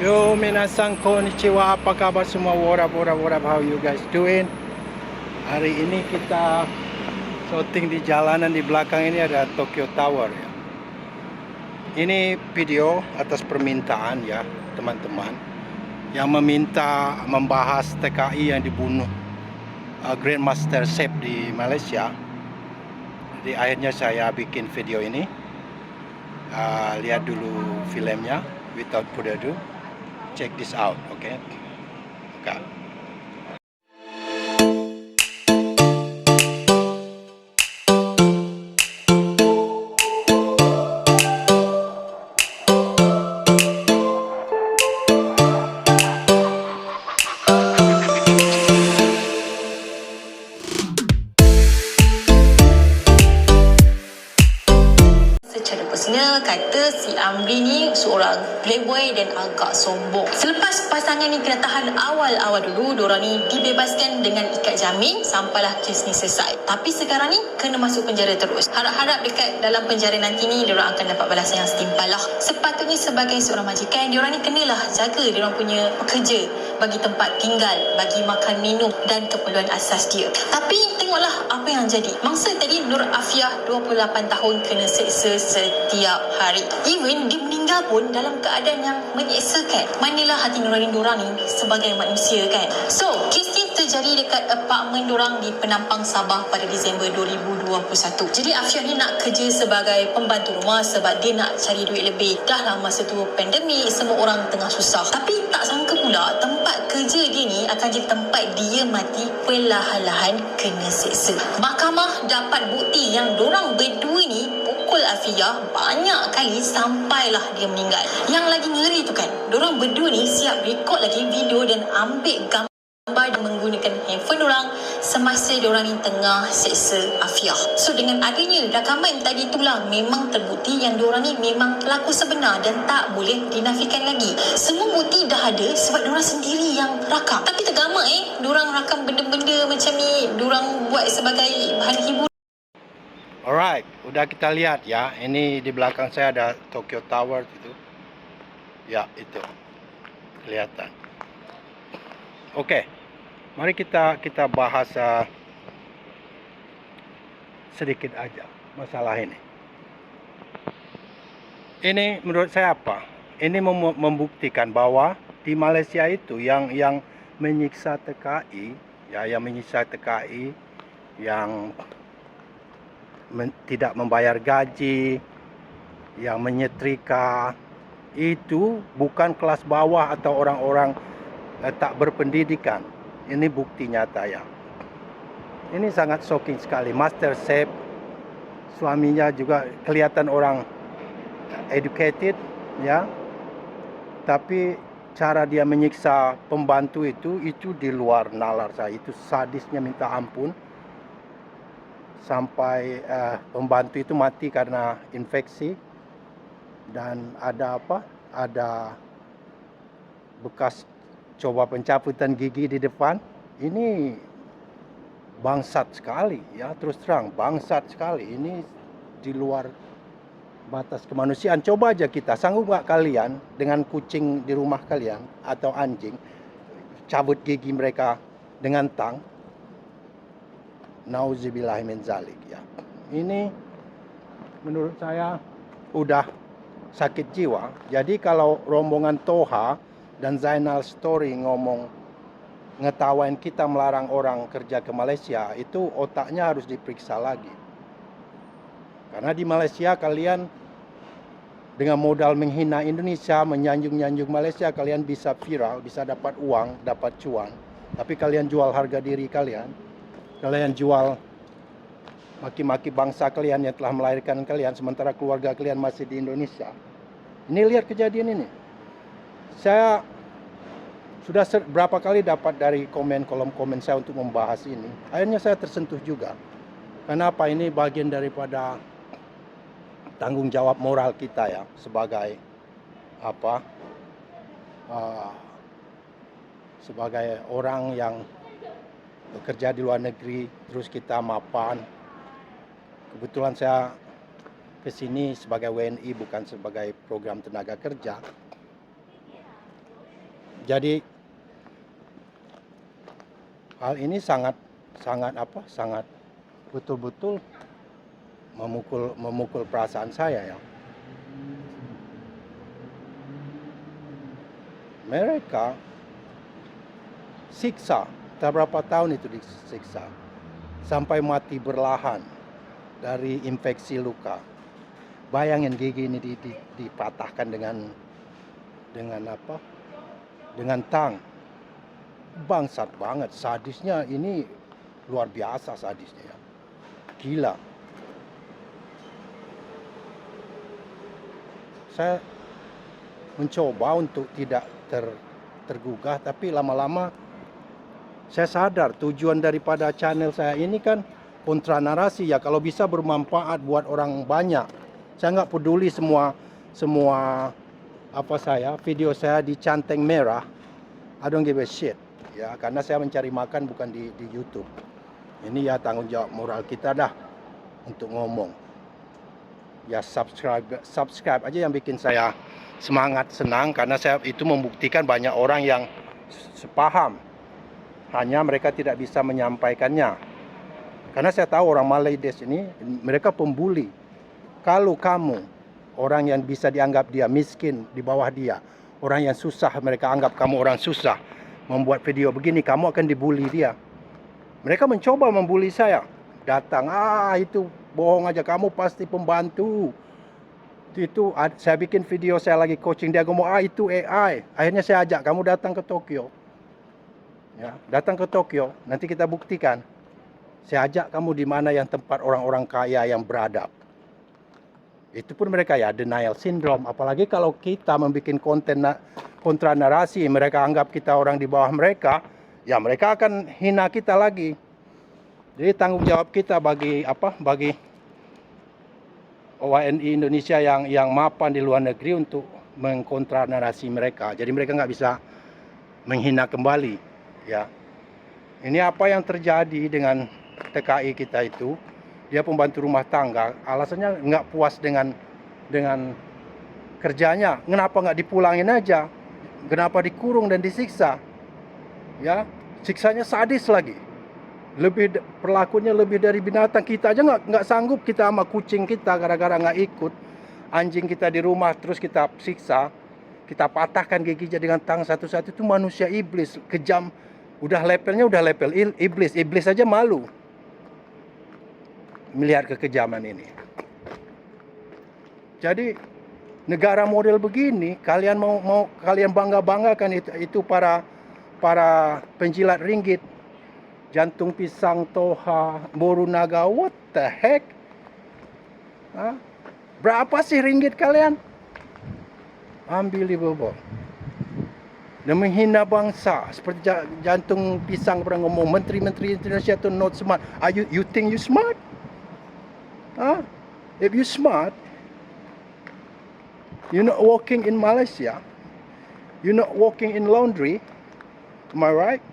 Yo, minasan konnichiwa, apa kabar semua? What up, how you guys doing? Hari ini kita syuting di jalanan. Di belakang ini ada Tokyo Tower ya. Ini video atas permintaan ya teman-teman yang meminta membahas TKI yang dibunuh Grandmaster Sep di Malaysia. Jadi akhirnya saya bikin video ini. Lihat dulu filmnya. Without further ado, check this out, okay? Kata si Amri ni seorang playboy dan agak sombong. Selepas pasangan ni kena tahan awal-awal dulu, diorang ni dibebaskan dengan ikat jamin sampailah kes ni selesai. Tapi sekarang ni kena masuk penjara terus. Harap-harap dekat dalam penjara nanti ni diorang akan dapat balasan yang setimpal lah. Sepatutnya sebagai seorang majikan, diorang ni kenalah jaga diorang punya pekerja, bagi tempat tinggal, bagi makan minum dan keperluan asas dia. Tapi tengoklah apa yang jadi. Mangsa tadi Nur Afiah 28 tahun kena seksa setiap hari. Even dia meninggal pun dalam keadaan yang menyeksakan. Manalah hati nurani diorang ni sebagai manusia kan. So, kes ni terjadi dekat apartmen diorang di Penampang Sabah pada Disember 2021. Jadi Afiah ni nak kerja sebagai pembantu rumah sebab dia nak cari duit lebih. Dah lah masa tu pandemik, semua orang tengah susah. Tapi tak sangka pula tempat kerja dia ni akan jadi tempat dia mati perlahan-lahan kena seksa. Mahkamah dapat bukti yang dorang berdua ni pukul Afiah banyak kali sampailah dia meninggal. Yang lagi ngeri tu kan, dorang berdua ni siap rekod lagi video dan ambil gambar dan menggunakan handphone dorang semasa dorang ni tengah seksa Afiah. So dengan adanya rakaman tadi itulah memang terbukti yang dorang ni memang pelaku sebenar dan tak boleh dinafikan lagi. Semua bukti dah ada sebab dorang sendiri yang rakam. Tapi tergamak dorang rakam benda-benda macam ni, dorang buat sebagai bahan hiburan. Alright, udah kita lihat ya. Ini di belakang saya ada Tokyo Tower itu. Ya, itu. Kelihatan. Oke. Mari kita bahas sedikit aja masalah ini. Ini menurut saya apa? Ini membuktikan bahwa di Malaysia itu yang menyiksa TKI, ya, yang menyiksa TKI, yang tidak membayar gaji, yang menyetrika, itu bukan kelas bawah atau orang-orang tak berpendidikan. Ini bukti nyata ya. Ini sangat shocking sekali. Master Sep, suaminya juga kelihatan orang educated ya. Tapi cara dia menyiksa pembantu itu di luar nalar saya. Itu sadisnya minta ampun. Sampai pembantu itu mati karena infeksi. Dan ada apa? Ada bekas coba pencabutan gigi di depan. Ini bangsat sekali ya, terus terang bangsat sekali. Ini di luar batas kemanusiaan. Coba aja kita, sanggup nggak kalian dengan kucing di rumah kalian atau anjing cabut gigi mereka dengan tang? Nauzubillahi min zalik ya. Ini menurut saya udah sakit jiwa. Jadi kalau rombongan Toha dan Zainal Story ngomong ngetawain kita melarang orang kerja ke Malaysia, itu otaknya harus diperiksa lagi. Karena di Malaysia kalian dengan modal menghina Indonesia, menyanjung-nyanjung Malaysia, kalian bisa viral, bisa dapat uang, dapat cuan. Tapi kalian jual harga diri kalian, kalian jual maki-maki bangsa kalian yang telah melahirkan kalian, sementara keluarga kalian masih di Indonesia. Ini lihat kejadian ini. Saya sudah berapa kali dapat dari kolom komen saya untuk membahas ini. Akhirnya saya tersentuh juga. Kenapa? Ini bagian daripada tanggung jawab moral kita ya, sebagai apa? Sebagai orang yang bekerja di luar negeri, terus kita mapan. Kebetulan saya kesini sebagai WNI, bukan sebagai program tenaga kerja. Jadi hal ini sangat betul-betul memukul perasaan saya ya. Mereka siksa, tak berapa tahun itu disiksa, sampai mati berlahan dari infeksi luka. Bayangin gigi ini dipatahkan dengan apa? Dengan tang. Bangsat banget, sadisnya ini luar biasa sadisnya ya. Gila. Saya mencoba untuk tidak tergugah, tapi lama-lama saya sadar tujuan daripada channel saya ini kan kontra narasi ya, kalau bisa bermanfaat buat orang banyak. Saya nggak peduli semua video saya dicanteng merah. I don't give a shit ya, karena saya mencari makan bukan di YouTube. Ini ya tanggung jawab moral kita dah untuk ngomong. Ya subscribe aja yang bikin saya semangat, senang, karena saya itu membuktikan banyak orang yang sepaham, hanya mereka tidak bisa menyampaikannya. Karena saya tahu orang Malaydes ini mereka pembuli. Kalau kamu orang yang bisa dianggap dia miskin di bawah dia, orang yang susah mereka anggap kamu orang susah, membuat video begini kamu akan dibully dia. Mereka mencoba membuli saya. Datang, itu bohong aja, kamu pasti pembantu. Itu saya bikin video saya lagi coaching dia, ngomong itu AI. Akhirnya saya ajak kamu datang ke Tokyo. Ya, datang ke Tokyo, nanti kita buktikan. Saya ajak kamu di mana yang tempat orang-orang kaya yang beradab. Itu pun mereka ya denial syndrome. Apalagi kalau kita membuat konten kontra narasi, mereka anggap kita orang di bawah mereka, ya mereka akan hina kita lagi. Jadi tanggung jawab kita bagi WNI Indonesia yang mapan di luar negeri untuk mengkontra narasi mereka. Jadi mereka nggak bisa menghina kembali. Ya, ini apa yang terjadi dengan TKI kita itu? Dia pembantu rumah tangga. Alasannya nggak puas dengan kerjanya. Kenapa nggak dipulangin aja? Kenapa dikurung dan disiksa? Ya, siksanya sadis lagi. Perlakuannya lebih dari binatang. Kita aja nggak sanggup kita sama kucing kita gara-gara nggak ikut. Anjing kita di rumah terus kita siksa, kita patahkan giginya dengan tang satu-satu. Itu manusia iblis, kejam. Udah levelnya udah level iblis. Iblis aja malu melihat kekejaman ini. Jadi negara model begini, kalian mau kalian banggakan itu para penjilat ringgit. Jantung pisang, Toha, Borunaga, what the heck? Berapa sih ringgit kalian? Unbelievable. Dan menghina bangsa. Seperti jantung pisang pernah ngomong, menteri-menteri Indonesia itu not smart. You think you smart? If you smart, you're not working in Malaysia. You're not working in laundry. Am I right?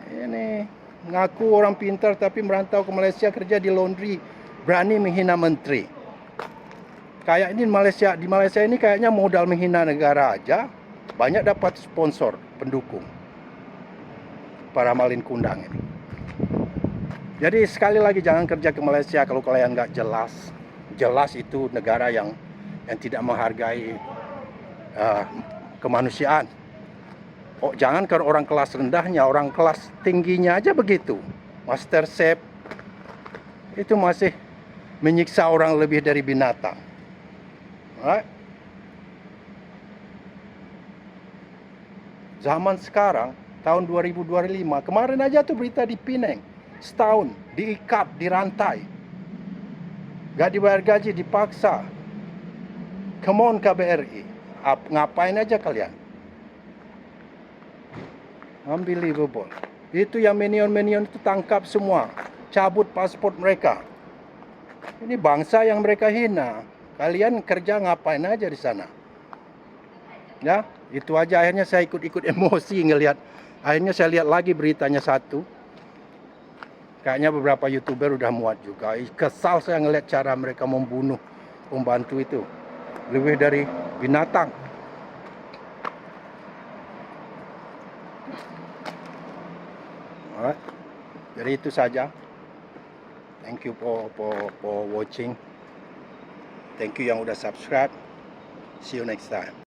Ini ngaku orang pintar tapi merantau ke Malaysia kerja di laundry, berani menghina menteri. Kayak ini di Malaysia ini kayaknya modal menghina negara aja banyak dapat sponsor pendukung para malin kundang ini. Jadi sekali lagi jangan kerja ke Malaysia kalau kalian nggak jelas itu negara yang tidak menghargai kemanusiaan. Oh, jangan ke orang kelas rendahnya, orang kelas tingginya aja begitu. Master chef itu masih menyiksa orang lebih dari binatang. Right? Zaman sekarang, tahun 2025, kemarin aja tuh berita di Penang, setahun, diikat, dirantai. Gak dibayar gaji, dipaksa. Come on KBRI, ngapain aja kalian? Unbelievable. Itu yang minion-minion itu tangkap semua, cabut paspor mereka. Ini bangsa yang mereka hina. Kalian kerja ngapain aja di sana? Ya, itu aja. Akhirnya saya ikut emosi ngelihat. Akhirnya saya lihat lagi beritanya satu. Kayaknya beberapa YouTuber udah muat juga. Kesal saya ngelihat cara mereka membunuh pembantu itu. Lebih dari binatang. Alright. Jadi itu saja. Thank you for watching. Thank you yang udah subscribe. See you next time.